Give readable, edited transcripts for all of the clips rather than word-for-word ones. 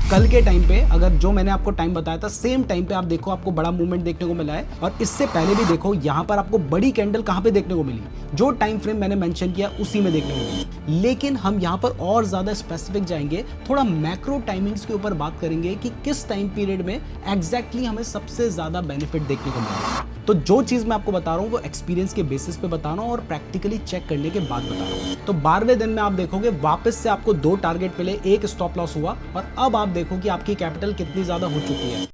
कल के टाइम पे अगर जो मैंने आपको टाइम बताया था सेम टाइम पे आप देखो आपको बड़ा मूवमेंट देखने को मिला है, और इससे पहले भी देखो यहाँ पर आपको बड़ी कैंडल कहाँ पे देखने को मिली, जो टाइम फ्रेम मैंने मेंशन किया उसी में देखने को मिली। लेकिन हम यहाँ पर और ज्यादा स्पेसिफिक जाएंगे, थोड़ा मैक्रो टाइमिंग्स के ऊपर बात करेंगे कि किस टाइम पीरियड में एग्जैक्टली हमें सबसे ज्यादा बेनिफिट देखने को मिलेगा। तो जो चीज मैं आपको बता रहा हूँ वो एक्सपीरियंस के बेसिस पे बता रहा हूँ और प्रैक्टिकली चेक करने के बाद बता रहा हूँ। तो 12वें दिन में आप देखोगे वापस से आपको 2 टारगेट मिले, 1 स्टॉप लॉस हुआ, और अब आप देखो कि आपकी कैपिटल कितनी ज्यादा हो चुकी है।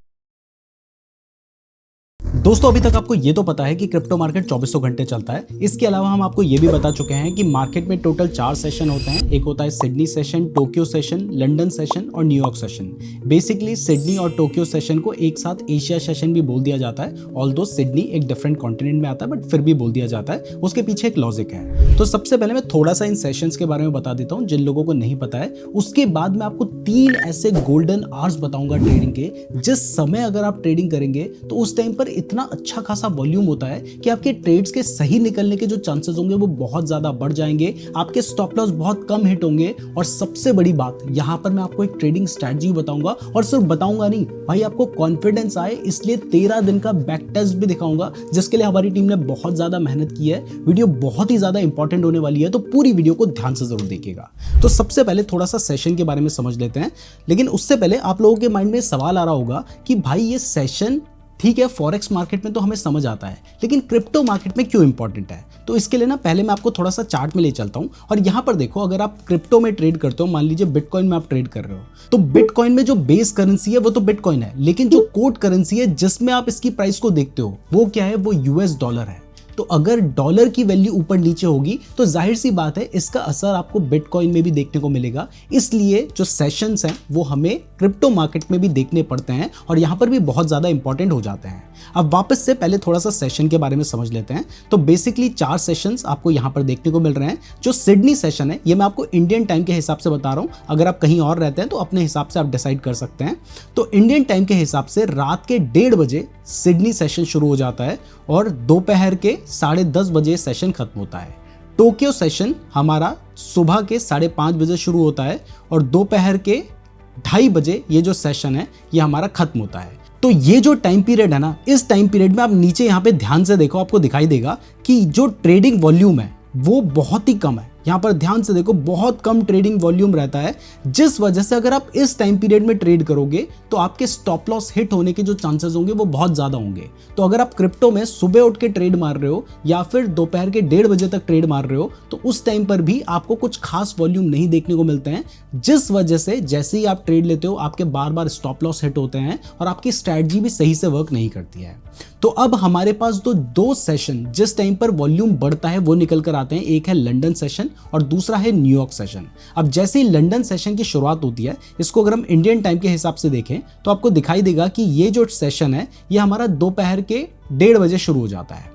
दोस्तों अभी तक आपको ये तो पता है कि क्रिप्टो मार्केट 2400 घंटे चलता है। इसके अलावा हम आपको ये भी बता चुके हैं कि मार्केट में टोटल 4 सेशन होते हैं। एक होता है Sydney session, Tokyo session, London session और न्यूयॉर्क सेशन। बेसिकली सिडनी और टोक्यो सेशन को एक साथ एशिया सेशन भी बोल दिया जाता है, ऑल्दो सिडनी एक डिफरेंट कॉन्टिनेंट में आता है बट फिर भी बोल दिया जाता है। उसके पीछे एक लॉजिक है। तो सबसे पहले मैं थोड़ा सा इन सेशंस के बारे में बता देता हूँ जिन लोगों को नहीं पता है। उसके बाद मैं आपको 3 ऐसे गोल्डन आवर्स बताऊंगा ट्रेडिंग के, जिस समय अगर आप ट्रेडिंग करेंगे तो उस टाइम पर इतना अच्छा खासा वॉल्यूम होता है कि आपके ट्रेड्स के सही निकलने के जो चांसेस होंगे वो बहुत ज्यादा बढ़ जाएंगे, आपके स्टॉप लॉस बहुत कम हिट होंगे। और सबसे बड़ी बात यहां पर मैं आपको एक ट्रेडिंग स्ट्रेटजी बताऊंगा, और सिर्फ बताऊंगा नहीं भाई, आपको कॉन्फिडेंस आए इसलिए 13 दिन का बैक टेस्ट भी दिखाऊंगा, जिसके लिए हमारी टीम ने बहुत ज्यादा मेहनत की है। वीडियो बहुत ही ज्यादा इंपॉर्टेंट होने वाली है, तो पूरी वीडियो को ध्यान से जरूर देखिएगा। तो सबसे पहले थोड़ा सा सेशन के बारे में समझ लेते हैं, लेकिन उससे पहले आप लोगों के माइंड में सवाल आ रहा होगा कि भाई ये सेशन ठीक है फॉरेक्स मार्केट में तो हमें समझ आता है, लेकिन क्रिप्टो मार्केट में क्यों इंपॉर्टेंट है। तो इसके लिए ना पहले मैं आपको थोड़ा सा चार्ट में ले चलता हूं, और यहां पर देखो अगर आप क्रिप्टो में ट्रेड करते हो, मान लीजिए बिटकॉइन में आप ट्रेड कर रहे हो, तो बिटकॉइन में जो बेस करेंसी है वो तो बिटकॉइन है, लेकिन जो कोड करेंसी है जिसमें आप इसकी प्राइस को देखते हो वो क्या है, वो यूएस डॉलर है। तो अगर डॉलर की वैल्यू ऊपर नीचे होगी तो जाहिर सी बात है इसका असर आपको बिटकॉइन में भी देखने को मिलेगा। इसलिए जो सेशंस हैं वो हमें क्रिप्टो मार्केट में भी देखने पड़ते हैं और यहां पर भी बहुत ज्यादा इंपॉर्टेंट हो जाते हैं। अब वापस से पहले थोड़ा सा सेशन के बारे में समझ लेते हैं। तो बेसिकली 4 सेशंस आपको यहां पर देखने को मिल रहे हैं। जो सिडनी सेशन है ये मैं आपको इंडियन टाइम के हिसाब से बता रहा हूं, अगर आप कहीं और रहते हैं तो अपने हिसाब से आप डिसाइड कर सकते हैं। तो इंडियन टाइम के हिसाब से रात के 1:30 बजे सिडनी सेशन शुरू हो जाता है और दोपहर के 10:30 बजे सेशन खत्म होता है। टोक्यो सेशन हमारा सुबह के 5:30 बजे शुरू होता है और दोपहर के 2:30 बजे ये जो सेशन है ये हमारा खत्म होता है। तो ये जो टाइम पीरियड है ना, इस टाइम पीरियड में आप नीचे यहाँ पे ध्यान से देखो, आपको दिखाई देगा कि जो ट्रेडिंग वॉल्यूम है वो बहुत ही कम है। यहाँ पर ध्यान से देखो बहुत कम ट्रेडिंग वॉल्यूम रहता है, जिस वजह से अगर आप इस टाइम पीरियड में ट्रेड करोगे तो आपके स्टॉप लॉस हिट होने के जो चांसेस होंगे वो बहुत ज्यादा होंगे। तो अगर आप क्रिप्टो में सुबह उठ के ट्रेड मार रहे हो या फिर दोपहर के 1:30 बजे तक ट्रेड मार रहे हो तो उस टाइम पर भी आपको कुछ खास वॉल्यूम नहीं देखने को मिलते हैं, जिस वजह से जैसे ही आप ट्रेड लेते हो आपके बार बार स्टॉप लॉस हिट होते हैं और आपकी स्ट्रैटेजी भी सही से वर्क नहीं करती है। तो अब हमारे पास तो 2 सेशन जिस टाइम पर वॉल्यूम बढ़ता है वो निकल कर आते हैं, एक है लंदन सेशन और दूसरा है न्यूयॉर्क सेशन। अब जैसे ही लंदन सेशन की शुरुआत होती है, इसको अगर हम इंडियन टाइम के हिसाब से देखें तो आपको दिखाई देगा कि ये जो सेशन है ये हमारा दोपहर के 1:30 बजे शुरू हो जाता है।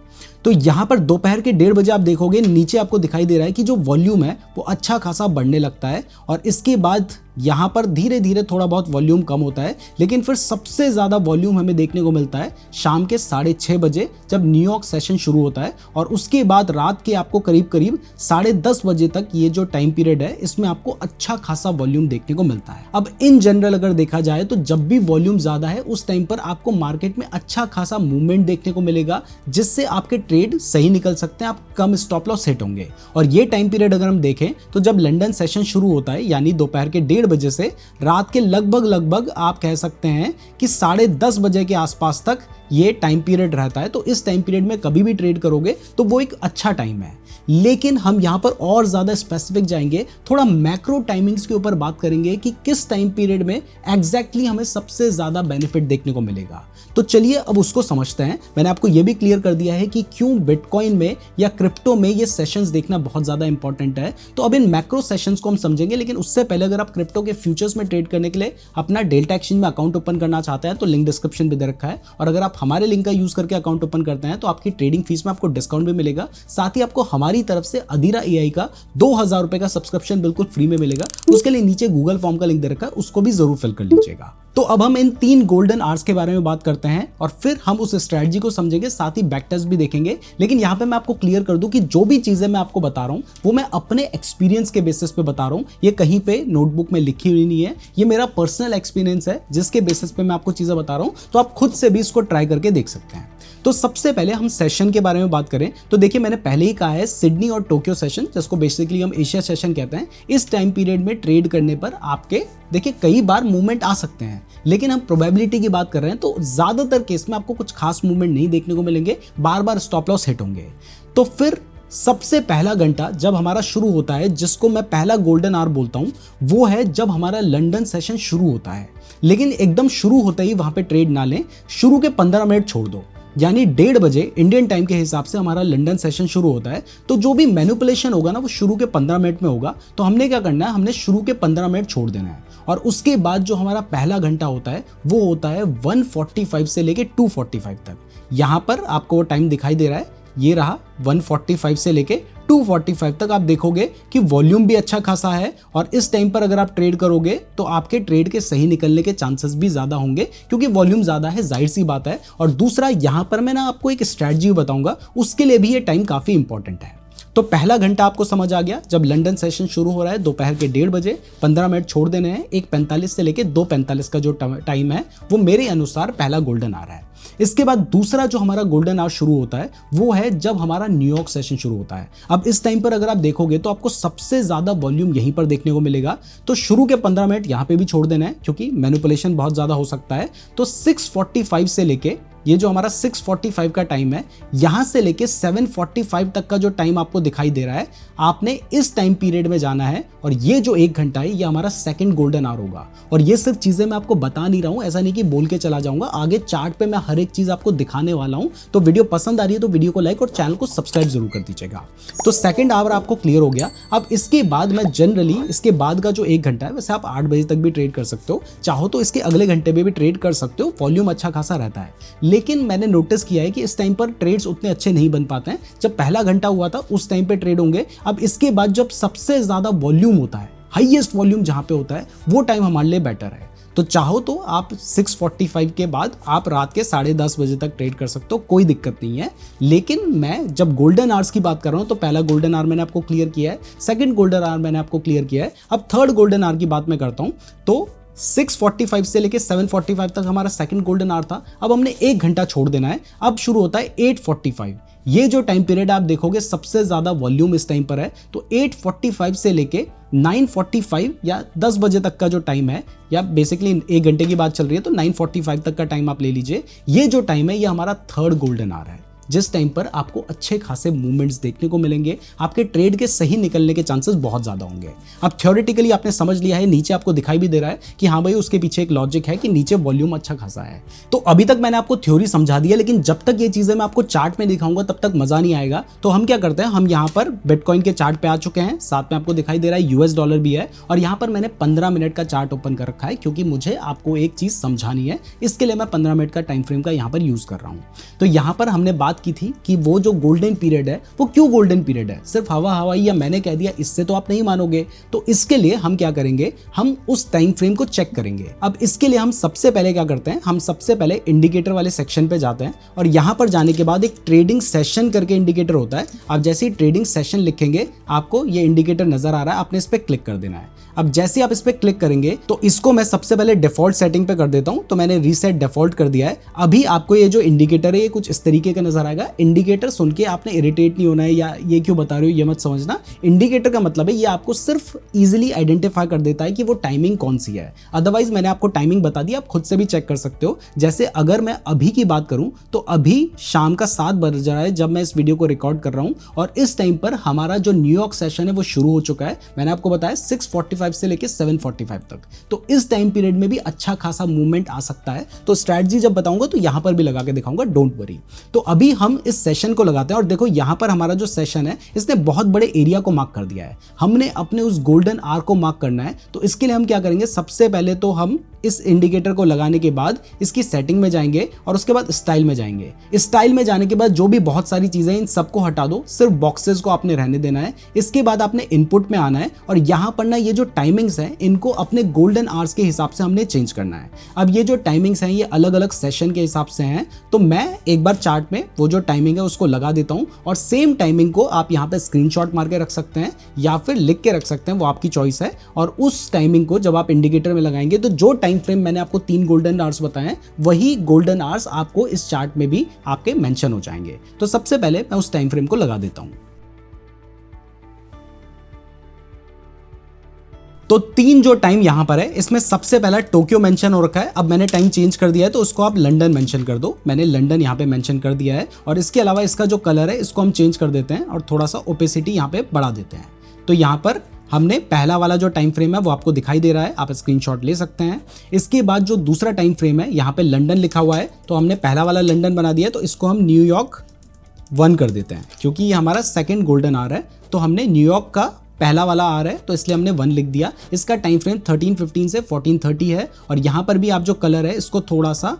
तो यहां पर दोपहर के 1:30 बजे आप देखोगे नीचे आपको दिखाई दे रहा है कि जो वॉल्यूम है वो अच्छा खासा बढ़ने लगता है और इसके बाद यहां पर धीरे धीरे थोड़ा बहुत वॉल्यूम कम होता है, लेकिन फिर सबसे ज्यादा वॉल्यूम हमें देखने को मिलता है शाम के 6:30 बजे जब न्यूयॉर्क सेशन शुरू होता है, और उसके बाद रात के आपको करीब 10:30 बजे तक ये जो टाइम पीरियड है इसमें आपको अच्छा खासा वॉल्यूम देखने को मिलता है। अब इन जनरल अगर देखा जाए तो जब भी वॉल्यूम ज्यादा है उस टाइम पर आपको मार्केट में अच्छा खासा मूवमेंट देखने को मिलेगा, जिससे आपके ट्रेड सही निकल सकते हैं, आप कम स्टॉप लॉस हिट होंगे। और ये टाइम पीरियड अगर हम देखें तो जब लंदन सेशन शुरू होता है यानी दोपहर के 1:30 बजे से रात के लगभग आप कह सकते हैं कि 10:30 बजे के आसपास तक ये टाइम पीरियड रहता है। तो इस टाइम पीरियड में कभी भी ट्रेड करोगे तो वो एक अच्छा टाइम है। लेकिन हम यहां पर और ज्यादा स्पेसिफिक जाएंगे, थोड़ा मैक्रो टाइमिंग्स के ऊपर बात करेंगे कि किस टाइम पीरियड में एग्जैक्टली हमें सबसे ज्यादा बेनिफिट देखने को मिलेगा। तो चलिए अब उसको समझते हैं। मैंने आपको यह भी क्लियर कर दिया है कि क्यों बिटकॉइन में या क्रिप्टो में ये सेशंस देखना बहुत ज्यादा इंपॉर्टेंट है। तो अब इन मैक्रो सेशंस को हम समझेंगे, लेकिन उससे पहले अगर आप क्रिप्टो के फ्यूचर्स में ट्रेड करने के लिए अपना डेल्टा एक्सचेंज में अकाउंट ओपन करना चाहते हैं तो लिंक डिस्क्रिप्शन में दे रखा है, और अगर आप हमारे लिंक का यूज करके अकाउंट ओपन करते हैं तो आपकी ट्रेडिंग फीस में आपको डिस्काउंट भी मिलेगा। साथ ही आपको हमारी तरफ से अधीरा एआई का 2000 रुपए का सब्सक्रिप्शन बिल्कुल फ्री में मिलेगा। उसके लिए नीचे गूगल फॉर्म का लिंक दे रखा है, उसको भी जरूर फिल कर लीजिएगा। तो अब हम इन 3 गोल्डन आवर्स के बारे में बात करते हैं और फिर हम उस स्ट्रेटजी को समझेंगे, साथ ही बैक टेस्ट भी देखेंगे। लेकिन यहाँ पे मैं आपको क्लियर कर दूं कि जो भी चीजें मैं आपको बता रहा हूं वो मैं अपने एक्सपीरियंस के बेसिस पे बता रहा हूं, ये कहीं पे नोटबुक में लिखी हुई नहीं है, ये मेरा पर्सनल एक्सपीरियंस है जिसके बेसिस पे मैं आपको चीजें बता रहा हूं। तो आप खुद से भी इसको ट्राई करके देख सकते हैं। तो सबसे पहले हम सेशन के बारे में बात करें तो देखिए, मैंने पहले ही कहा है सिडनी और टोक्यो सेशन, जिसको बेसिकली हम एशिया सेशन कहते हैं, इस टाइम पीरियड में ट्रेड करने पर आपके देखिए कई बार मूवमेंट आ सकते हैं, लेकिन हम प्रोबेबिलिटी की बात कर रहे हैं तो ज्यादातर केस में आपको कुछ खास मूवमेंट नहीं देखने को मिलेंगे, बार बार स्टॉप लॉस हिट होंगे। तो फिर सबसे पहला घंटा जब हमारा शुरू होता है, जिसको मैं पहला गोल्डन आवर बोलता हूं, वो है जब हमारा लंदन सेशन शुरू होता है। लेकिन एकदम शुरू होते ही वहां पे ट्रेड ना लें, शुरू के 15 मिनट छोड़ दो, यानी 1:30 बजे इंडियन टाइम के हिसाब से हमारा लंदन सेशन शुरू होता है। तो जो भी मैनिपुलेशन होगा ना वो शुरू के 15 मिनट में होगा। तो हमने क्या करना है, हमने शुरू के 15 मिनट छोड़ देना है और उसके बाद जो हमारा पहला घंटा होता है वो होता है 1:45 से लेके 2:45 तक। यहां पर आपको वो टाइम दिखाई दे रहा है, ये रहा 1:45 से लेके 2:45 तक। आप देखोगे कि वॉल्यूम भी अच्छा खासा है और इस टाइम पर अगर आप ट्रेड करोगे तो आपके ट्रेड के सही निकलने के चांसेस भी ज्यादा होंगे, क्योंकि वॉल्यूम ज्यादा है, जाहिर सी बात है। और दूसरा, यहां पर मैं ना आपको एक स्ट्रैटेजी बताऊंगा, उसके लिए भी ये टाइम काफी इंपॉर्टेंट है। तो पहला घंटा आपको समझ आ गया, जब लंदन सेशन शुरू हो रहा है दोपहर के 1:30 बजे, 15 मिनट छोड़ देने हैं। 1:45 से लेके 2:45 का जो टाइम है वो मेरे अनुसार पहला गोल्डन आवर है। इसके बाद दूसरा जो हमारा गोल्डन आवर शुरू होता है वो है जब हमारा न्यूयॉर्क सेशन शुरू होता है। अब इस टाइम पर अगर आप देखोगे तो आपको सबसे ज्यादा वॉल्यूम यहीं पर देखने को मिलेगा। तो शुरू के 15 मिनट यहां पे भी छोड़ देना है, क्योंकि मैनिपुलेशन बहुत ज्यादा हो सकता है। तो 6:45 से लेके ये जो हमारा 6:45 का टाइम है, यहां से लेके 7:45 तक का जो टाइम आपको दिखाई दे रहा है, आपने इस टाइम पीरियड में जाना है। और ये जो 1 घंटा है ये हमारा सेकंड गोल्डन आवर होगा। और ये सिर्फ चीजें मैं आपको बता नहीं रहा हूं, ऐसा नहीं कि बोल के चला जाऊंगा, आगे चार्ट पे मैं हर एक चीज आपको दिखाने वाला हूं। तो वीडियो पसंद आ रही है तो वीडियो को लाइक और चैनल को सब्सक्राइब जरूर कर दीजिएगा। तो सेकंड आवर आपको क्लियर हो गया। अब इसके बाद मैं जनरली इसके बाद का जो 1 घंटा है, वैसे आप 8 बजे तक भी ट्रेड कर सकते हो, चाहो तो इसके अगले घंटे में भी ट्रेड कर सकते हो, वॉल्यूम अच्छा खासा रहता है। लेकिन मैंने नोटिस किया है कि इस टाइम पर ट्रेड्स उतने अच्छे नहीं बन पाते हैं। जब पहला घंटा हुआ था उस टाइम पे ट्रेड होंगे। अब इसके बाद जब सबसे ज्यादा वॉल्यूम होता है, हाईएस्ट वॉल्यूम जहां पे होता है, वो टाइम हमारे लिए बेटर है। तो चाहो तो आप 6:45 के बाद आप रात के 10:30 बजे तक ट्रेड कर सकते हो, कोई दिक्कत नहीं है। लेकिन मैं जब गोल्डन आवर्स की बात कर रहा हूं तो पहला गोल्डन आवर मैंने आपको क्लियर किया है, सेकंड गोल्डन आवर मैंने आपको क्लियर किया है। अब थर्ड गोल्डन आवर की बात मैं करता हूं। तो 6:45 से लेके 7:45 तक हमारा सेकंड गोल्डन आवर था। अब हमने 1 घंटा छोड़ देना है। अब शुरू होता है 8:45। ये जो टाइम पीरियड आप देखोगे सबसे ज्यादा वॉल्यूम इस टाइम पर है। तो 8:45 से लेके 9:45 या 10 बजे तक का जो टाइम है, या बेसिकली 1 घंटे की बात चल रही है तो 9:45 तक का टाइम आप ले लीजिए। ये जो टाइम है ये हमारा थर्ड गोल्डन आवर है, जिस टाइम पर आपको अच्छे खासे मूवमेंट्स देखने को मिलेंगे, आपके ट्रेड के सही निकलने के चांसेस बहुत ज्यादा होंगे। अब थ्योरेटिकली आपने समझ लिया है, नीचे आपको दिखाई भी दे रहा है कि हाँ भाई उसके पीछे एक लॉजिक है कि नीचे वॉल्यूम अच्छा खासा है। तो अभी तक मैंने आपको थ्योरी समझा दी है, लेकिन जब तक ये चीजें मैं आपको चार्ट में दिखाऊंगा तब तक मजा नहीं आएगा। तो हम क्या करते हैं, हम यहाँ पर बिटकॉइन के चार्ट पे आ चुके हैं, साथ में आपको दिखाई दे रहा है यूएस डॉलर भी है, और यहाँ पर मैंने 15 मिनट का चार्ट ओपन कर रखा है, क्योंकि मुझे आपको एक चीज समझानी है, इसके लिए मैं 15 मिनट का टाइम फ्रेम का यहाँ पर यूज कर रहा हूँ। तो यहाँ पर हमने बात की थी कि वो जो गोल्डन पीरियड है वो क्यों गोल्डन पीरियड है, सिर्फ हवा हवाई या मैंने कह दिया इससे तो आप नहीं मानोगे। तो इसके लिए हम क्या करेंगे, हम उस टाइम फ्रेम को चेक करेंगे। अब इसके लिए हम सबसे पहले क्या करते हैं, हम सबसे पहले इंडिकेटर वाले सेक्शन पे जाते हैं, और यहां पर जाने के बाद एक ट्रेडिंग सेशन करके इंडिकेटर होता है। आप जैसे ही ट्रेडिंग सेशन लिखेंगे आपको ये इंडिकेटर नजर आ रहा है, आपने इस पर क्लिक कर देना है। अब जैसे आप इस पर क्लिक करेंगे तो इसको मैं सबसे पहले डिफॉल्ट सेटिंग पे कर देता हूं, तो मैंने रीसेट डिफॉल्ट कर दिया है। अभी आपको ये जो इंडिकेटर है ये कुछ इस तरीके का नजर आएगा। इंडिकेटर सुन के आपने इरिटेट नहीं होना है या ये क्यों बता रहे हो ये मत समझना। इंडिकेटर का मतलब है ये आपको सिर्फ इजीली आइडेंटिफाई कर देता है कि वो टाइमिंग कौन सी है। अदरवाइज मैंने आपको टाइमिंग बता दी, आप खुद से भी चेक कर सकते हो। जैसे अगर मैं अभी की बात करूं तो अभी शाम का 7 बज रहा है जब मैं इस वीडियो को रिकॉर्ड कर रहा हूं, और इस टाइम पर हमारा जो न्यूयॉर्क सेशन है वो शुरू हो चुका है। मैंने आपको बताया 6:45 से लेके 7:45 तक। तो इस टाइम पीरियड में भी अच्छा खासा मूवमेंट आ सकता है। तो स्ट्रैटेजी जब बताऊंगा तो यहां पर भी लगा के दिखाऊंगा, डोंट वरी। तो अभी हम इस सेशन को लगाते हैं और देखो यहाँ पर हमारा जो सेशन है इसने बहुत बड़े एरिया को मार्क कर दिया है। हमने अपने उस गोल्डन आवर को मार्क करना है, तो इसके लिए हम क्या करेंगे, सबसे पहले तो हम इस इंडिकेटर को लगाने के बाद इसकी सेटिंग में जाएंगे और उसके बाद स्टाइल में जाएंगे। स्टाइल में जाने के बाद जो भी बहुत सारी चीजें इन सबको हटा दो, सिर्फ बॉक्सेस को आपने रहने देना है। इसके बाद आपने इनपुट में आना है और यहाँ पर ना ये जो टाइमिंग्स हैं इनको अपने गोल्डन आवर्स के हिसाब से हमने चेंज करना है। अब ये जो टाइमिंग्स हैं ये अलग अलग सेशन के हिसाब से हैं, तो मैं एक बार चार्ट में वो जो टाइमिंग है उसको लगा देता हूँ और सेम टाइमिंग को आप यहाँ पे स्क्रीनशॉट मार के रख सकते हैं या फिर लिख के रख सकते हैं, वो आपकी चॉइस है। और उस टाइमिंग को जब आप इंडिकेटर में लगाएंगे तो जो टाइम फ्रेम मैंने आपको 3 गोल्डन आवर्स बताए वही गोल्डन आवर्स आपको इस चार्ट में भी आपके मेंशन हो जाएंगे। तो सबसे पहले मैं उस टाइम फ्रेम को लगा देता हूं। तो 3 जो टाइम यहां पर है इसमें सबसे पहला टोक्यो मेंशन हो रखा है। अब मैंने टाइम चेंज कर दिया है तो उसको आप लंदन मेंशन कर दो। मैंने लंदन यहां पे मेंशन कर दिया है और इसके अलावा इसका जो कलर है इसको हम चेंज कर देते हैं और थोड़ा सा ओपेसिटी यहां पे बढ़ा देते हैं। तो यहां पर हमने पहला वाला जो टाइम फ्रेम है वो आपको दिखाई दे रहा है, आप स्क्रीनशॉट ले सकते हैं। इसके बाद जो दूसरा टाइम फ्रेम है यहाँ पे लंदन लिखा हुआ है, तो हमने पहला वाला लंदन बना दिया, तो इसको हम न्यूयॉर्क 1 कर देते हैं क्योंकि ये हमारा सेकंड गोल्डन आवर है। तो हमने न्यूयॉर्क का पहला वाला आवर है तो इसलिए हमने 1 लिख दिया। इसका टाइम फ्रेम 13:15 से 14:30 है और यहाँ पर भी आप जो कलर है इसको थोड़ा सा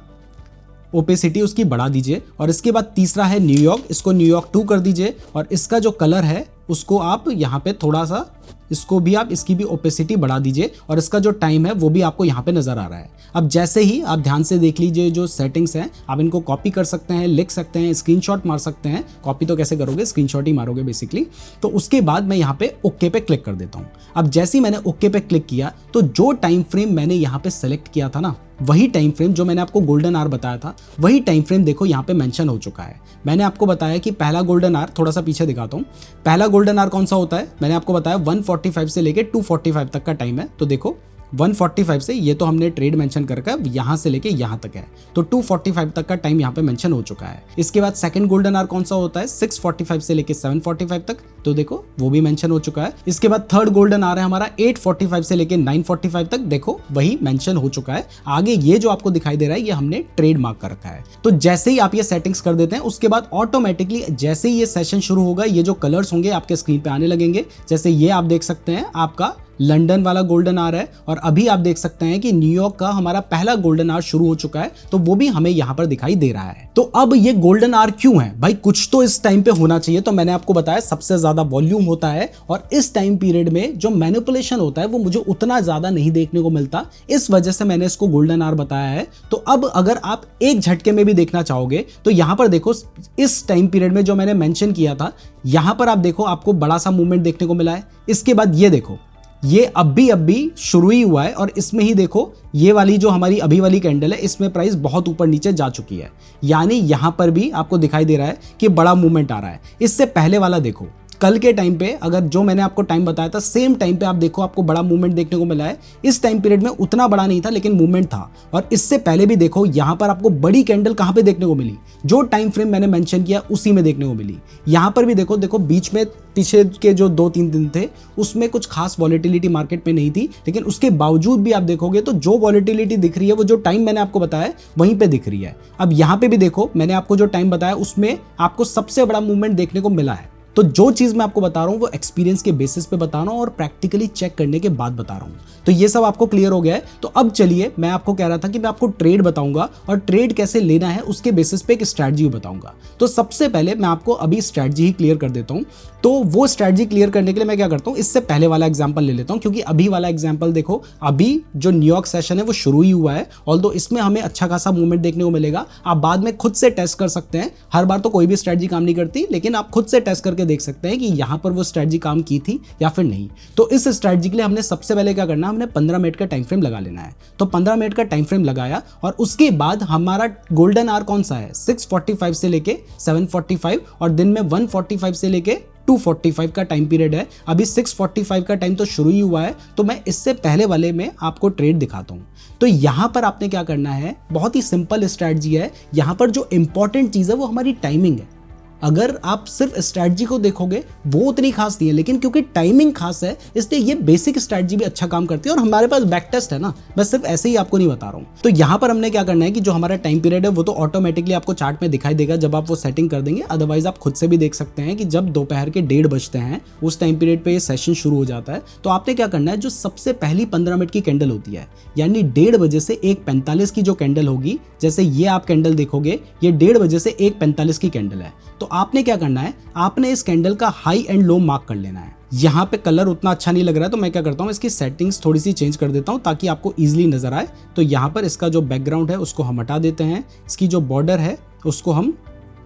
ओपेसिटी उसकी बढ़ा दीजिए। और इसके बाद तीसरा है न्यूयॉर्क, इसको न्यूयॉर्क 2 कर दीजिए और इसका जो कलर है उसको आप यहाँ पे थोड़ा सा इसको भी आप इसकी भी ओपेसिटी बढ़ा दीजिए और इसका जो टाइम है वो भी आपको यहाँ पे नजर आ रहा है। अब जैसे ही आप ध्यान से देख लीजिए जो सेटिंग्स हैं, आप इनको कॉपी कर सकते हैं, लिख सकते हैं, स्क्रीनशॉट मार सकते हैं। कॉपी तो कैसे करोगे, स्क्रीनशॉट ही मारोगे बेसिकली। तो उसके बाद मैं यहाँ पे ओके पे क्लिक कर देता हूँ। अब जैसे ही मैंने ओके पे क्लिक किया तो जो टाइम फ्रेम मैंने यहाँ पे सेलेक्ट किया था ना, वही टाइम फ्रेम जो मैंने आपको गोल्डन आवर बताया था, वही टाइम फ्रेम देखो यहाँ पे मेंशन हो चुका है। मैंने आपको बताया कि पहला गोल्डन आवर, थोड़ा सा पीछे दिखाता हूँ, पहला गोल्डन आवर कौन सा होता है, मैंने आपको बताया 1:45 से लेके 2:45 तक का टाइम है। तो देखो 1:45 से, ये तो हमने ट्रेड मेंशन कर रखा है, यहां से लेके यहां तक है, तो 2:45 तक का टाइम यहां पे मेंशन हो चुका है। इसके बाद सेकंड गोल्डन आवर कौन सा होता है, 6:45 से लेके 7:45 तक, तो देखो वो भी मेंशन हो चुका है। इसके बाद थर्ड गोल्डन आवर है हमारा 8:45 से लेके 9:45 तक, देखो वही मेंशन हो चुका है। आगे ये जो आपको दिखाई दे रहा है ये हमने ट्रेड मार्क कर रखा है। तो जैसे ही आप ये सेटिंग्स कर देते हैं उसके बाद ऑटोमेटिकली जैसे ही ये सेशन शुरू होगा ये जो कलर्स होंगे आपके स्क्रीन पे आने लगेंगे। जैसे ये आप देख सकते हैं आपका लंदन वाला गोल्डन आवर है और अभी आप देख सकते हैं कि न्यूयॉर्क का हमारा पहला गोल्डन आवर शुरू हो चुका है, तो वो भी हमें यहां पर दिखाई दे रहा है। तो अब ये गोल्डन आवर क्यों है भाई, कुछ तो इस टाइम पे होना चाहिए। तो मैंने आपको बताया सबसे ज्यादा वॉल्यूम होता है और इस टाइम पीरियड में जो मैनिपुलेशन होता है वो मुझे उतना ज्यादा नहीं देखने को मिलता, इस वजह से मैंने इसको गोल्डन आवर बताया है। तो अब अगर आप एक झटके में भी देखना चाहोगे तो यहां पर देखो इस टाइम पीरियड में जो मैंने मेंशन किया था, यहां पर आप देखो आपको बड़ा सा मूवमेंट देखने को मिला है। इसके बाद ये देखो ये अभी शुरू ही हुआ है और इसमें ही देखो ये वाली जो हमारी अभी वाली कैंडल है इसमें प्राइस बहुत ऊपर नीचे जा चुकी है, यानी यहां पर भी आपको दिखाई दे रहा है कि बड़ा मूवमेंट आ रहा है। इससे पहले वाला देखो, कल के टाइम पे अगर जो मैंने आपको टाइम बताया था सेम टाइम पे आप देखो आपको बड़ा मूवमेंट देखने को मिला है। इस टाइम पीरियड में उतना बड़ा नहीं था लेकिन मूवमेंट था। और इससे पहले भी देखो यहां पर आपको बड़ी कैंडल कहां पे देखने को मिली, जो टाइम फ्रेम मैंने मेंशन किया उसी में देखने को मिली। यहां पर भी देखो बीच में पीछे के जो 2-3 दिन थे उसमें कुछ खास वॉलेटिलिटी मार्केट में नहीं थी, लेकिन उसके बावजूद भी आप देखोगे तो जो वॉलेटिलिटी दिख रही है वो जो टाइम मैंने आपको बताया वहीं पे दिख रही है। अब यहां पे भी देखो मैंने आपको जो टाइम बताया उसमें आपको सबसे बड़ा मूवमेंट देखने को मिला है। तो जो चीज मैं आपको बता रहा हूं वो एक्सपीरियंस के बेसिस पे बता रहा हूं और प्रैक्टिकली चेक करने के बाद बता रहा हूं। तो ये सब आपको क्लियर हो गया है। तो अब चलिए मैं आपको कह रहा था कि मैं आपको ट्रेड बताऊंगा और ट्रेड कैसे लेना है उसके बेसिस पे एक स्ट्रैटेजी बताऊंगा। तो सबसे पहले मैं आपको अभी स्ट्रैटेजी ही क्लियर कर देता हूं। तो वो स्ट्रैटेजी क्लियर करने के लिए मैं क्या करता हूं, इससे पहले वाला एग्जांपल ले लेता हूं, क्योंकि अभी वाला एग्जांपल देखो, अभी जो न्यूयॉर्क सेशन है वो शुरू ही हुआ है। ऑल्दो इसमें हमें अच्छा खासा मूवमेंट देखने को मिलेगा। आप बाद में खुद से टेस्ट कर सकते हैं, हर बार तो कोई भी स्ट्रैटेजी काम नहीं करती, लेकिन आप खुद से टेस्ट करके देख सकते हैं कि यहां पर वो स्ट्रैटेजी काम की थी या फिर नहीं। तो इस स्ट्रैटेजी के लिए हमने सबसे पहले क्या करना है, हमने 15 मिनट का टाइम फ्रेम लगा लेना है। तो 15 मिनट का टाइम फ्रेम लगाया और उसके बाद हमारा गोल्डन आवर कौन सा है, 6:45 से लेके 7:45 और दिन में 1:45 से लेके 2:45 का टाइम पीरियड है। अभी 6:45 का टाइम तो शुरू ही हुआ है, तो मैं इससे पहले वाले में आपको ट्रेड दिखाता हूं। तो यहां पर आपने क्या करना है, बहुत ही सिंपल स्ट्रैटेजी है। यहां पर जो इंपॉर्टेंट चीज है वो हमारी टाइमिंग है। अगर आप सिर्फ स्ट्रैटेजी को देखोगे वो उतनी खास नहीं है, लेकिन क्योंकि टाइमिंग खास है इसलिए ये बेसिक स्ट्रैटेजी भी अच्छा काम करती है। और हमारे पास बैक टेस्ट है ना, मैं सिर्फ ऐसे ही आपको नहीं बता रहा हूँ। तो यहाँ पर हमने क्या करना है कि जो हमारा टाइम पीरियड है वो तो ऑटोमेटिकली आपको चार्ट में दिखाई देगा जब आप वो सेटिंग कर देंगे। अदरवाइज आप खुद से भी देख सकते हैं कि जब दोपहर के 1:30 बजते हैं उस टाइम पीरियड पे ये सेशन शुरू हो जाता है। तो आपने क्या करना है, जो सबसे पहली 15 मिनट की कैंडल होती है, यानी 1:30 बजे से 1:45 की जो कैंडल होगी, जैसे ये आप कैंडल देखोगे, ये 1:30 बजे से 1:45 की कैंडल है। तो आपने क्या करना है, आपने इस कैंडल का हाई एंड लो मार्क कर लेना है। यहाँ पे कलर उतना अच्छा नहीं लग रहा है तो मैं क्या करता हूँ, इसकी सेटिंग्स थोड़ी सी चेंज कर देता हूँ ताकि आपको इजीली नजर आए। तो यहाँ पर इसका जो बैकग्राउंड है उसको हम हटा देते हैं, इसकी जो बॉर्डर है उसको हम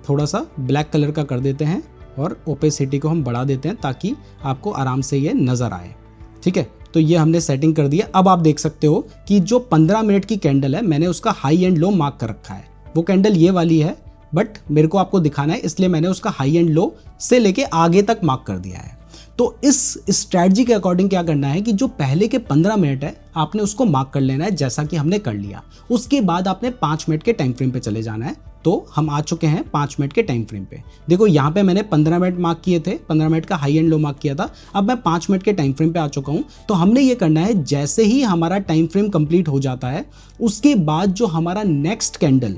थोड़ा सा ब्लैक कलर का कर देते हैं और ओपेसिटी को हम बढ़ा देते हैं ताकि आपको आराम से ये नजर आए। ठीक है, तो ये हमने सेटिंग कर दिया। अब आप देख सकते हो कि जो 15 मिनट की कैंडल है मैंने उसका हाई एंड लो मार्क कर रखा है। वो कैंडल ये वाली है, बट मेरे को आपको दिखाना है इसलिए मैंने उसका हाई एंड लो से लेके आगे तक मार्क कर दिया है। तो इस स्ट्रैटेजी के अकॉर्डिंग क्या करना है कि जो पहले के 15 मिनट है आपने उसको मार्क कर लेना है, जैसा कि हमने कर लिया। उसके बाद आपने 5 मिनट के टाइम फ्रेम पे चले जाना है। तो हम आ चुके हैं 5 मिनट के टाइम फ्रेम पे। देखो यहाँ पे मैंने 15 मिनट मार्क किए थे, 15 मिनट का हाई एंड लो मार्क किया था। अब मैं 5 मिनट के टाइम फ्रेम पे आ चुका हूँ। तो हमने ये करना है, जैसे ही हमारा टाइम फ्रेम कंप्लीट हो जाता है उसके बाद जो हमारा नेक्स्ट कैंडल,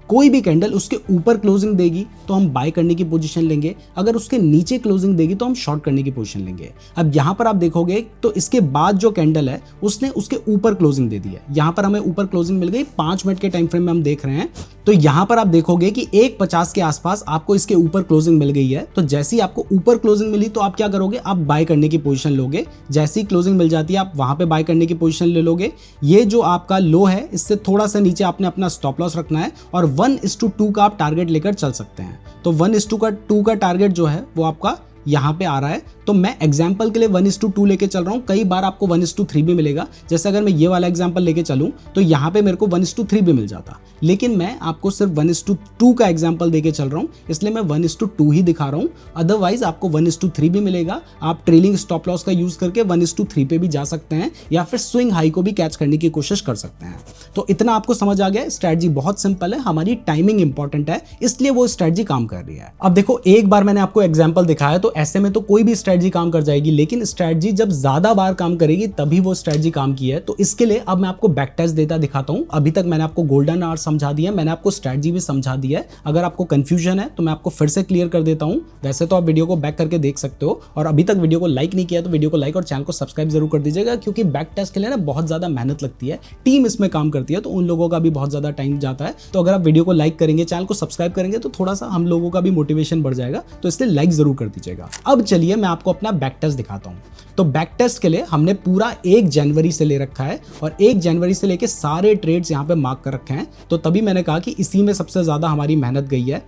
कोई भी कैंडल उसके ऊपर क्लोजिंग देगी तो हम बाय करने की पोजीशन लेंगे, अगर उसके नीचे क्लोजिंग देगी तो हम शॉर्ट करने की पोजीशन लेंगे। अब यहाँ पर आप देखोगे तो इसके बाद जो कैंडल है उसने उसके ऊपर क्लोजिंग दे दी है। यहाँ पर हमें ऊपर क्लोजिंग मिल गई, 5 मिनट के टाइम फ्रेम में हम देख रहे हैं। तो यहाँ पर आप देखोगे कि 1:50 के आसपास आपको इसके ऊपर क्लोजिंग मिल गई है। तो जैसे ही आपको ऊपर क्लोजिंग मिली तो आप क्या करोगे, आप बाय करने की पोजीशन लोगे। जैसे ही क्लोजिंग मिल जाती है आप वहां पे बाय करने की पोजीशन ले लोगे। ये जो आपका लो है इससे थोड़ा सा नीचे आपने अपना स्टॉप लॉस रखना है और 1:2 का आप टारगेट लेकर चल सकते हैं। तो 1:2 का टारगेट जो है वो आपका यहाँ पे आ रहा है। तो मैं एग्जाम्पल के लिए 1:2 लेके चल रहा हूँ। कई बार आपको 1:3 भी मिलेगा। जैसे अगर मैं ये वाला एग्जाम्पल लेके चलूँ तो यहाँ पे मेरे को 1:3 भी मिल जाता, लेकिन मैं आपको सिर्फ 1:2 का एग्जाम्पल देके चल रहा हूँ, इसलिए मैं 1:2 ही दिखा रहा हूँ। अदरवाइज आपको 1:3 भी मिलेगा। आप ट्रेलिंग स्टॉप लॉस का यूज करके 1:3 पे भी जा सकते हैं या फिर स्विंग हाई को भी कैच करने की कोशिश कर सकते हैं। तो इतना आपको समझ आ गया। स्ट्रैटेजी बहुत सिंपल है, हमारी टाइमिंग इंपॉर्टेंट है, इसलिए वो स्ट्रैटेजी काम कर रही है। अब देखो, एक बार मैंने आपको एग्जाम्पल दिखाया तो ऐसे में तो कोई भी स्ट्रैटेजी काम कर जाएगी, लेकिन स्ट्रैटेजी जब ज्यादा बार काम करेगी तभी वो स्ट्रैटेजी काम की है। तो इसके लिए अब मैं आपको बैक टेस्ट देता दिखाता हूं। अभी तक मैंने आपको गोल्डन आवर समझा दिया, मैंने आपको स्ट्रैटेजी भी समझा दी है। अगर आपको कंफ्यूजन है तो मैं आपको फिर से क्लियर कर देता हूं। वैसे तो आप वीडियो को बैक करके देख सकते हो, और अभी तक वीडियो को लाइक नहीं किया तो वीडियो को लाइक और चैनल को सब्सक्राइब जरूर कर दीजिएगा, क्योंकि बैक टेस्ट के लिए ना बहुत ज्यादा मेहनत लगती है, टीम इसमें काम करती है, तो उन लोगों का भी बहुत ज्यादा टाइम जाता है। तो अगर आप वीडियो को लाइक करेंगे, चैनल को सब्सक्राइब करेंगे तो थोड़ा सा हम लोगों का भी मोटिवेशन बढ़ जाएगा, तो इसलिए लाइक जरूर कर दीजिएगा। अब चलिए मैं आपको अपना बैक टेस्ट दिखाता हूं। तो बैक टेस्ट के लिए हमने पूरा 1 जनवरी से ले रखा है और 1 जनवरी से लेके सारे ट्रेड्स यहां पे मार्क कर रखे हैं। तो तभी मैंने कहा कि इसी में सबसे ज्यादा हमारी मेहनत गई है।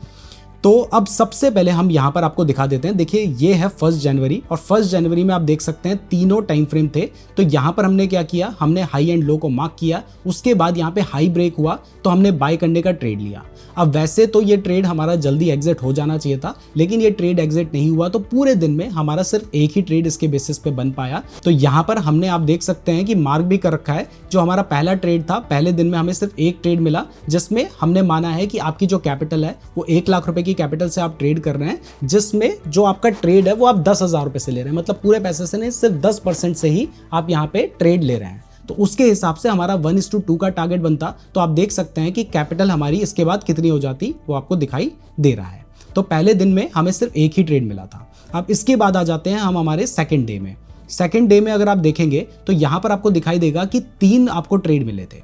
तो अब सबसे पहले हम यहाँ पर आपको दिखा देते हैं। देखिए, ये है 1 जनवरी और 1 जनवरी में आप देख सकते हैं तीनों टाइम फ्रेम थे। तो यहाँ पर हमने क्या किया, हमने हाई एंड लो को मार्क किया, उसके बाद यहाँ पे हाई ब्रेक हुआ तो हमने बाय करने का ट्रेड लिया। अब वैसे तो ये ट्रेड हमारा जल्दी एग्जिट हो जाना चाहिए था, लेकिन ये ट्रेड एग्जिट नहीं हुआ, तो पूरे दिन में हमारा सिर्फ एक ही ट्रेड इसके बेसिस पे बन पाया। तो यहाँ पर हमने, आप देख सकते हैं कि मार्क भी कर रखा है। जो हमारा पहला ट्रेड था, पहले दिन में हमें सिर्फ एक ट्रेड मिला, जिसमें हमने माना है कि आपकी जो कैपिटल है वो 1 लाख रुपए की कैपिटल से आप ट्रेड कर रहे हैं, जिसमें जो आपका ट्रेड है वो आप 10,000 रुपए से ले रहे हैं, मतलब पूरे पैसे से नहीं, सिर्फ 10% से ही आप यहाँ पे ट्रेड ले रहे हैं। तो उसके हिसाब से हमारा 1:2 का टारगेट बनता। तो आप देख सकते हैं कि कैपिटल हमारी इसके बाद कितनी हो जाती, वो आपको दिखाई दे रहा है। तो पहले दिन में हमें सिर्फ एक ही ट्रेड मिला था। अब इसके बाद आ जाते हैं हम हमारे सेकेंड डे में। सेकेंड डे में अगर आप देखेंगे तो यहाँ पर आपको दिखाई देगा कि 3 आपको ट्रेड मिले थे,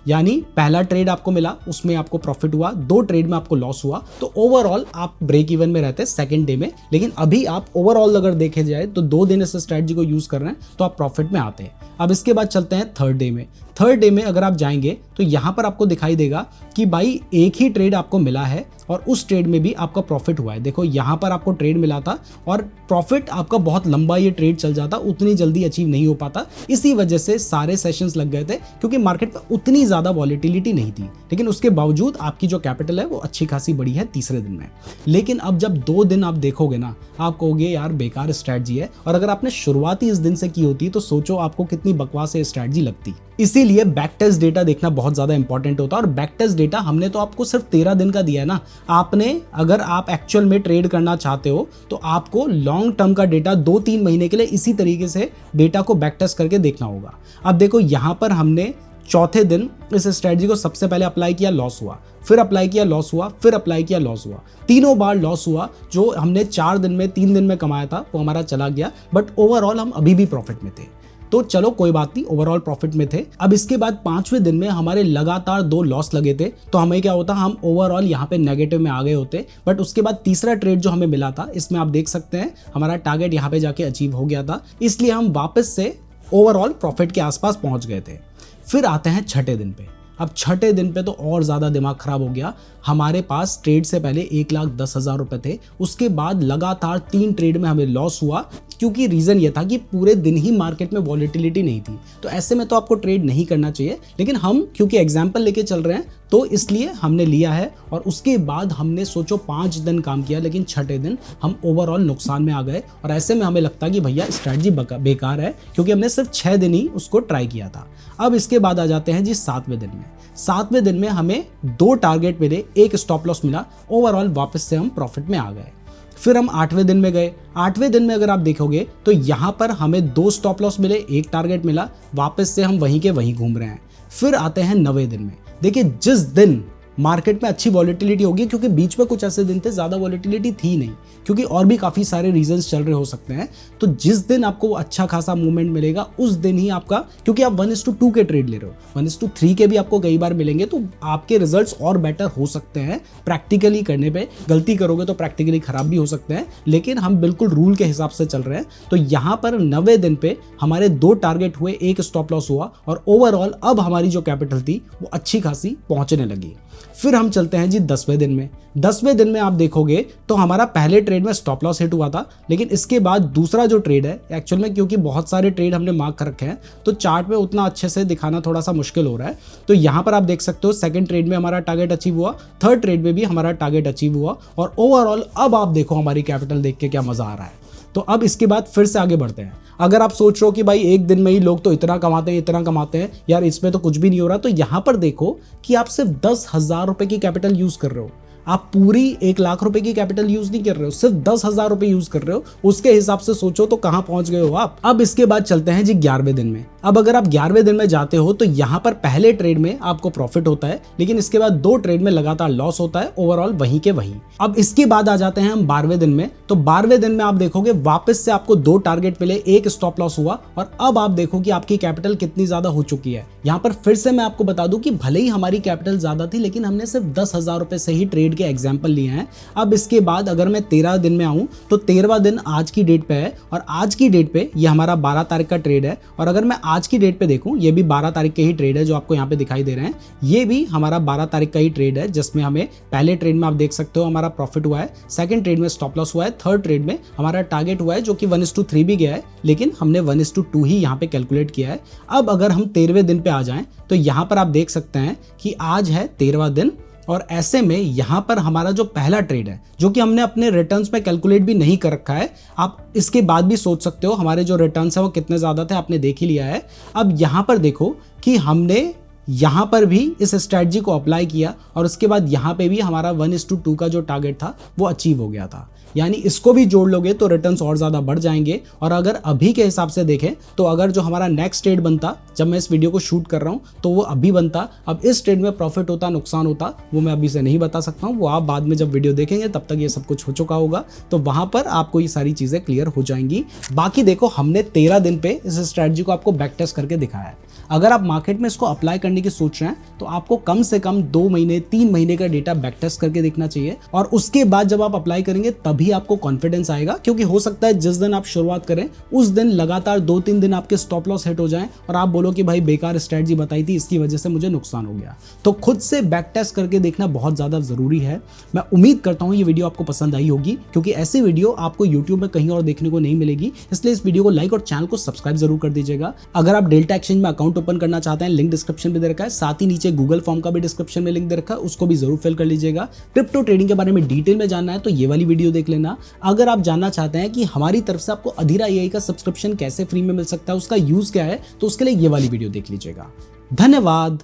यानी पहला ट्रेड आपको मिला, उसमें आपको प्रॉफिट हुआ, 2 ट्रेड में आपको लॉस हुआ। तो ओवरऑल आप ब्रेक इवन में रहते हैं सेकंड डे में, लेकिन अभी आप ओवरऑल अगर देखे जाए तो 2 दिन इस स्ट्रैटेजी को यूज कर रहे हैं तो आप प्रॉफिट में आते हैं। अब इसके बाद चलते हैं थर्ड डे में। थर्ड डे में अगर आप जाएंगे तो यहाँ पर आपको दिखाई देगा कि भाई एक ही ट्रेड आपको मिला है और उस ट्रेड में भी आपका प्रॉफिट हुआ है। देखो, यहाँ पर आपको ट्रेड मिला था और प्रॉफिट आपका बहुत लंबा ये ट्रेड चल जाता, उतनी जल्दी अचीव नहीं हो पाता। इसी वजह से सारे सेशंस लग गए थे, क्योंकि मार्केट में उतनी ज्यादा वॉलेटिलिटी नहीं थी। लेकिन उसके बावजूद आपकी जो कैपिटल है वो अच्छी खासी बड़ी है तीसरे दिन में। लेकिन अब जब 2 दिन आप देखोगे ना, आप कहोगे यार बेकार स्ट्रैटेजी है, और अगर आपने शुरुआती इस दिन से की होती तो सोचो आपको कितनी बकवास स्ट्रैटेजी लगती। इसीलिए बैक टेस्ट डेटा देखना बहुत ज़्यादा इंपॉर्टेंट होता है। और बैक टेस्ट डेटा हमने तो आपको सिर्फ 13 दिन का दिया है ना, आपने अगर आप एक्चुअल में ट्रेड करना चाहते हो तो आपको लॉन्ग टर्म का डेटा 2-3 महीने के लिए इसी तरीके से डेटा को बैक टेस्ट करके देखना होगा। अब देखो यहाँ पर हमने चौथे दिन इस स्ट्रेटजी को सबसे पहले अप्लाई किया, लॉस हुआ, फिर अप्लाई किया, लॉस हुआ, फिर अप्लाई किया, लॉस हुआ, तीनों बार लॉस हुआ। जो हमने 4 दिन में 3 दिन में कमाया था वो हमारा चला गया, बट ओवरऑल हम अभी भी प्रॉफिट में थे। तो चलो कोई बात नहीं, ओवरऑल प्रॉफिट में थे। अब इसके बाद 5वें दिन में हमारे लगातार 2 लॉस लगे थे, तो हमें क्या होता, हम ओवरऑल यहाँ पे नेगेटिव में आ गए होते। बट उसके बाद तीसरा ट्रेड जो हमें मिला था, इसमें आप देख सकते हैं हमारा टारगेट यहाँ पे जाके अचीव हो गया था, इसलिए हम वापस से ओवरऑल प्रॉफिट के आसपास पहुंच गए थे। फिर आते हैं छठे दिन पे। अब छठे दिन पे तो और ज़्यादा दिमाग खराब हो गया। हमारे पास ट्रेड से पहले 1,10,000 रुपए थे, उसके बाद लगातार 3 ट्रेड में हमें लॉस हुआ, क्योंकि रीज़न ये था कि पूरे दिन ही मार्केट में वॉलेटिलिटी नहीं थी। तो ऐसे में तो आपको ट्रेड नहीं करना चाहिए, लेकिन हम क्योंकि एग्जाम्पल लेके चल रहे हैं तो इसलिए हमने लिया है। और उसके बाद हमने सोचो 5 दिन काम किया, लेकिन छठे दिन हम ओवरऑल नुकसान में आ गए। और ऐसे में हमें लगता कि भैया स्ट्रैटेजी बेकार है, क्योंकि हमने सिर्फ 6 दिन ही उसको ट्राई किया था। अब इसके बाद आ जाते हैं जी 7वें दिन में। 7वें दिन में हमें 2 टारगेट मिले, 1 स्टॉप लॉस मिला, ओवरऑल वापस से हम प्रॉफिट में आ गए। फिर हम 8वें दिन में गए। 8वें दिन में अगर आप देखोगे तो यहाँ पर हमें 2 स्टॉप लॉस मिले, 1 टारगेट मिला, वापस से हम वहीं के वहीं घूम रहे हैं। फिर आते हैं 9वें दिन में। देखिए जिस दिन मार्केट में अच्छी वॉलेटिलिटी होगी, क्योंकि बीच में कुछ ऐसे दिन थे ज़्यादा वॉलेटिलिटी थी नहीं, क्योंकि और भी काफ़ी सारे रीजंस चल रहे हो सकते हैं। तो जिस दिन आपको अच्छा खासा मूवमेंट मिलेगा उस दिन ही आपका, क्योंकि आप 1:2 के ट्रेड ले रहे हो, 1:3 के भी आपको कई बार मिलेंगे, तो आपके रिजल्ट्स और बेटर हो सकते हैं। प्रैक्टिकली करने पे गलती करोगे तो प्रैक्टिकली खराब भी हो सकते हैं, लेकिन हम बिल्कुल रूल के हिसाब से चल रहे हैं। तो यहाँ पर 9वें दिन पे हमारे 2 टारगेट हुए, 1 स्टॉप लॉस हुआ, और ओवरऑल अब हमारी जो कैपिटल थी वो अच्छी खासी पहुंचने लगी। फिर हम चलते हैं जी 10वें दिन में। 10वें दिन में आप देखोगे तो हमारा पहले ट्रेड में स्टॉप लॉस हिट हुआ था, लेकिन इसके बाद दूसरा जो ट्रेड है, एक्चुअल में क्योंकि बहुत सारे ट्रेड हमने मार्क कर रखे हैं तो चार्ट में उतना अच्छे से दिखाना थोड़ा सा मुश्किल हो रहा है। तो यहाँ पर आप देख सकते हो सेकंड ट्रेड में हमारा टारगेट अचीव हुआ, थर्ड ट्रेड में भी हमारा टारगेट अचीव हुआ, और ओवरऑल अब आप देखो हमारी कैपिटल देख के क्या मजा आ रहा है। तो अब इसके बाद फिर से आगे बढ़ते हैं। अगर आप सोच रहे हो कि भाई एक दिन में ही लोग तो इतना कमाते हैं, इतना कमाते हैं, यार इसमें तो कुछ भी नहीं हो रहा, तो यहाँ पर देखो कि आप सिर्फ 10,000 रुपए की कैपिटल यूज कर रहे हो। आप पूरी 1,00,000 रुपए की कैपिटल यूज नहीं कर रहे हो, सिर्फ 10,000 रुपए यूज कर रहे हो। उसके हिसाब से सोचो तो कहां पहुंच गए हो आप। अब इसके बाद चलते हैं जी 11वें दिन में। अब अगर आप 11वें दिन में जाते हो तो यहां पर पहले ट्रेड में आपको प्रॉफिट होता है, लेकिन इसके बाद 2 ट्रेड में लगातार लॉस होता है, ओवरऑल वहीं के वहीं। अब इसके बाद आ जाते हैं हम 12वें दिन में। तो 12वें दिन में आप देखोगे वापस से आपको 2 टारगेट मिले, 1 स्टॉप लॉस हुआ, और अब आप देखो कि आपकी कैपिटल कितनी ज्यादा हो चुकी है। यहां पर फिर से मैं आपको बता दूं कि भले ही हमारी कैपिटल ज्यादा थी, लेकिन हमने सिर्फ 10,000 रुपए से ही ट्रेड के एग्जाम्पल लिए हैं। अब इसके बाद अगर मैं 13 दिन में आऊं तो 13वां दिन आज की डेट पे है, और आज की डेट पे ये हमारा 12 तारीख का ट्रेड है। और अगर मैं आज की डेट पे देखूं, ये भी 12 तारीख के ही ट्रेड है जो आपको यहाँ पे दिखाई दे रहे हैं। ये भी हमारा 12 तारीख का ही ट्रेड है, जिसमें हमें पहले ट्रेड में आप देख सकते हो हमारा प्रॉफिट हुआ है, सेकंड ट्रेड में स्टॉप लॉस हुआ है, थर्ड ट्रेड में हमारा टारगेट हुआ है जो कि 1:3 भी गया है, लेकिन हमने 1:2 ही यहाँ पे कैलकुलेट किया है। अब अगर हम 13वें दिन पे आ जाएं तो यहाँ पर आप देख सकते हैं कि आज है 13वां दिन, और ऐसे में यहाँ पर हमारा जो पहला ट्रेड है, जो कि हमने अपने रिटर्न्स में कैलकुलेट भी नहीं कर रखा है, आप इसके बाद भी सोच सकते हो हमारे जो रिटर्न्स है वो कितने ज़्यादा थे, आपने देख ही लिया है। अब यहाँ पर देखो कि हमने यहाँ पर भी इस स्ट्रैटेजी को अप्लाई किया, और उसके बाद यहाँ पे भी हमारा 1:2 का जो टारगेट था वो अचीव हो गया था। यानी इसको भी जोड़ लोगे तो रिटर्न्स और ज़्यादा बढ़ जाएंगे। और अगर अभी के हिसाब से देखें तो अगर जो हमारा नेक्स्ट ट्रेड बनता, जब मैं इस वीडियो को शूट कर रहा हूँ, तो वो अभी बनता। अब इस ट्रेड में प्रॉफिट होता, नुकसान होता, वो मैं अभी से नहीं बता सकता हूँ, वो आप बाद में जब वीडियो देखेंगे तब तक ये सब कुछ हो चुका होगा, तो वहाँ पर आपको ये सारी चीज़ें क्लियर हो जाएंगी। बाकी देखो हमने 13 दिन पे इस स्ट्रैटेजी को आपको बैक टेस्ट करके दिखाया है। अगर आप मार्केट में इसको अप्लाई करने की सोच रहे हैं तो आपको कम से कम 2 महीने 3 महीने का डेटा बैक टेस्ट करके देखना चाहिए, और उसके बाद जब आप अप्लाई करेंगे तभी आपको कॉन्फिडेंस आएगा। क्योंकि हो सकता है जिस दिन आप शुरुआत करें उस दिन लगातार 2-3 दिन आपके स्टॉप लॉस हिट हो जाएं और आप बोलो कि भाई बेकार स्ट्रैटेजी बताई थी, इसकी वजह से मुझे नुकसान हो गया। तो खुद से बैक टेस्ट करके देखना बहुत ज़्यादा ज़रूरी है। मैं उम्मीद करता हूँ ये वीडियो आपको पसंद आई होगी, क्योंकि ऐसी वीडियो आपको यूट्यूब में कहीं और देखने को नहीं मिलेगी। इसलिए इस वीडियो को लाइक और चैनल को सब्सक्राइब जरूर कर दीजिएगा। अगर आप डेल्टा एक्सचेंज में अकाउंट ओपन करना चाहते हैं, लिंक डिस्क्रिप्शन में दे रखा है, साथ ही नीचे नीचे गूगल फॉर्म का भी डिस्क्रिप्शन में लिंक दे रखा है, उसको भी जरूर फिल कर लीजिएगा। क्रिप्टो ट्रेडिंग के बारे में डिटेल में जानना है तो ये वाली वीडियो देख लेना। अगर आप जानना चाहते हैं कि हमारी तरफ से आपको अधीरा एआई का सब्सक्रिप्शन कैसे फ्री में मिल सकता है, उसका यूज क्या है, तो उसके लिए ये वाली वीडियो देख लीजिएगा। धन्यवाद।